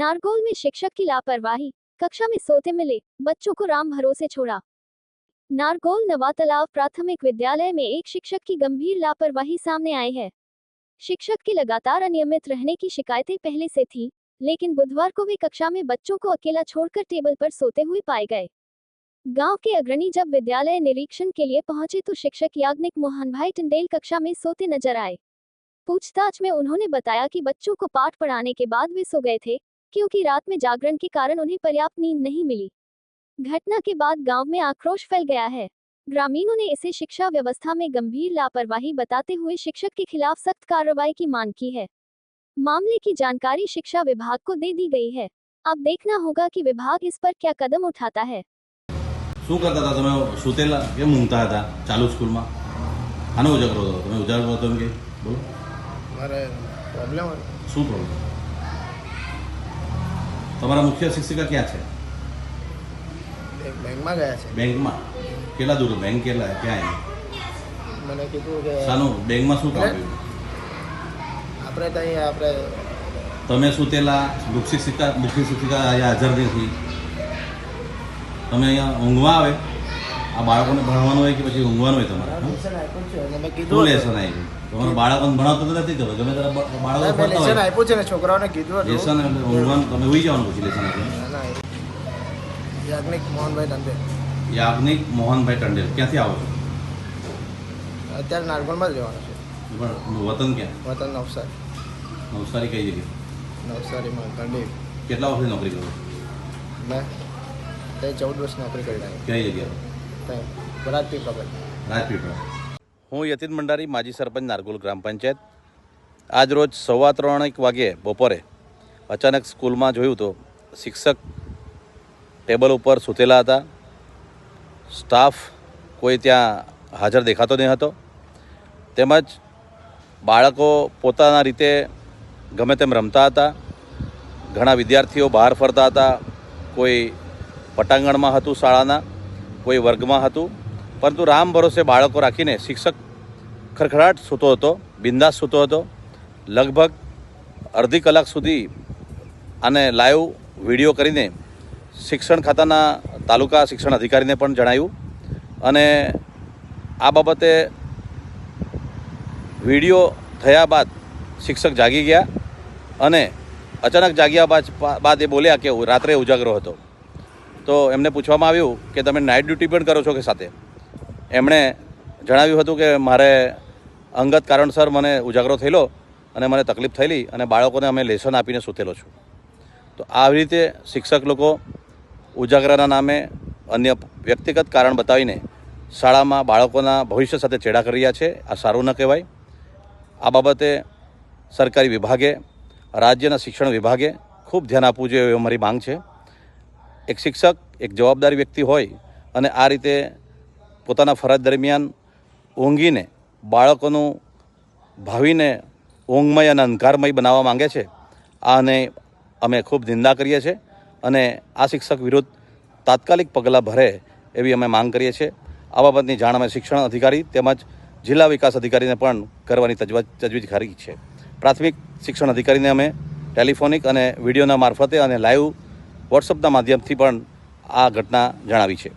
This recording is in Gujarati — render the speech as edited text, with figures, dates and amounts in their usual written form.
नारगोल में शिक्षक की लापरवाही, कक्षा में सोते मिले बच्चों को राम भरोसे छोड़ा। नारगोल नवातालाब प्राथमिक विद्यालय में एक शिक्षक की गंभीर लापरवाही सामने आई है। शिक्षक के लगातार अनियमित रहने की शिकायतें पहले से थीं, लेकिन बुधवार को वे कक्षा में बच्चों को अकेला छोड़कर टेबल पर सोते हुए पाए गए। गांव के अग्रणी जब विद्यालय निरीक्षण के लिए पहुंचे तो शिक्षक याग्निक मोहनभाई टंडेल कक्षा में सोते नजर आए। पूछताछ में उन्होंने बताया कि बच्चों को पाठ पढ़ाने के बाद वे सो गए थे, क्योंकि रात में जागरण के कारण उन्हें पर्याप्त नींद नहीं मिली। घटना के बाद गांव में आक्रोश फैल गया है। ग्रामीणों ने इसे शिक्षा व्यवस्था में गंभीर लापरवाही बताते हुए शिक्षक के खिलाफ सख्त कार्रवाई की मांग की है। मामले की जानकारी शिक्षा विभाग को दे दी गई है। अब देखना होगा कि विभाग इस पर क्या कदम उठाता है। શું કરતા હતા તમે? સુતેલા કેમ ઊંઘતા હતા ચાલુ સ્કૂલમાં? આનો ઉજાગરો હતો? તમે ઉજાગરો હતો એમ કે બોલો. મારે પ્રોબ્લેમ શું પ્રોબ્લેમ? તમારા મુખ્ય શિક્ષિકા ક્યાં છે? બેંકમાં ગયા છે. બેંકમાં? કેટલા દૂર બેંક? કેટલા ક્યાં? મને કીધું કે શાનું બેંકમાં શું કામ કર્યું? આપણે ત્યાં આપણે તમે સુતેલા મુખ્ય શિક્ષિકા અહીંયા હાજર નથી. તમે અહીંયા ઊંઘવા આવે? આ બાળકોને ભણવાનું હોય કે પછી ઊંઘવાનું હોય તમારે? લેસન આપ્યું છે અને મેં શું કીધું લેસન આવ્યું? તમારું બાળકોને ભણાવતો તો નથી ખબર? ગમે ત્યારે બાળકો મેં ભણતા લેસન હોય. આપ્યું છે ને છોકરાઓને કીધું હતું. લેસન એટલે ઊંઘવાનું, તમે ઉઈ જવાનું પછી લેસન આપ્યું. ના યાજ્ઞિક મોહનભાઈ ટંડેલ. યાજ્ઞિક મોહનભાઈ ટંડેલ. ક્યાંથી આવો છો? અત્યારે નારગોલમાં જ રહેવાનું છે. પણ વતન ક્યાં? વતન નવસારી. નવસારી કઈ જગ્યાએ? નવસારીમાં ટંડેલ. કેટલા વર્ષની નોકરી કરો? મેં ત્યાં 14 વર્ષ નોકરી કરી નાખી. કઈ જગ્યાએ? ત્યાં રાજપીપળા પર. રાજપીપળા. હું યતીન ભંડારી, માજી સરપંચ નારગોલ ગ્રામ પંચાયત. આજ રોજ 3:15 વાગ્યે બપોરે અચાનક સ્કૂલમાં જોયું તો શિક્ષક ટેબલ ઉપર સૂતેલા હતા. સ્ટાફ કોઈ ત્યાં હાજર દેખાતો નહીં હતો. તેમજ બાળકો પોતાના રીતે ગમે તેમ રમતા હતા. ઘણા વિદ્યાર્થીઓ બહાર ફરતા હતા. કોઈ પટાંગણમાં હતું શાળાના, કોઈ વર્ગમાં હતું. પરંતુ રામ ભરોસે બાળકો રાખીને શિક્ષક ખડખડાટ સૂતો હતો, બિંદાસ સૂતો હતો. લગભગ અડધી કલાક સુધી આને લાઈવ વિડીયો કરીને શિક્ષણ ખાતાના તાલુકા શિક્ષણ અધિકારીને પણ જણાવ્યું. અને આ બાબતે વિડીયો થયા બાદ શિક્ષક જાગી ગયા અને અચાનક જાગ્યા બાદ એ બોલ્યા કે રાત્રે ઉજાગરો હતો. તો એમને પૂછવામાં આવ્યું કે તમે નાઇટ ડ્યુટી પણ કરો છો કે સાથે? એમણે જણાવ્યું હતું કે મારે અંગત કારણસર મને ઉજાગરો થયેલો અને મને તકલીફ થયેલી અને બાળકોને અમે લેસન આપીને સૂતેલો છું. તો આવી રીતે શિક્ષક લોકો ઉજાગરાના નામે અન્ય વ્યક્તિગત કારણ બતાવીને શાળામાં બાળકોના ભવિષ્ય સાથે ચેડા કરી રહ્યા છે. આ સારું ન કહેવાય. આ બાબતે સરકારી વિભાગે, રાજ્યના શિક્ષણ વિભાગે ખૂબ ધ્યાન આપવું જોઈએ એવી અમારી માંગ છે. એક શિક્ષક એક જવાબદારી વ્યક્તિ હોય અને આ રીતે પોતાના ફરજ દરમિયાન ઊંઘીને બાળકોનું ભાવિને ઊંઘમય અને અંધકારમય બનાવવા માંગે છે. આને અમે ખૂબ નિંદા કરીએ છીએ અને આ શિક્ષક વિરુદ્ધ તાત્કાલિક પગલાં ભરે એવી અમે માંગ કરીએ છીએ. આ બાબતની જાણ અમે શિક્ષણ અધિકારી તેમજ જિલ્લા વિકાસ અધિકારીને પણ કરવાની તજવીજ કરી છે. પ્રાથમિક શિક્ષણ અધિકારીને અમે ટેલિફોનિક અને વિડીયોના મારફતે અને લાઈવ વોટ્સઅપના માધ્યમથી પણ આ ઘટના જણાવી છે.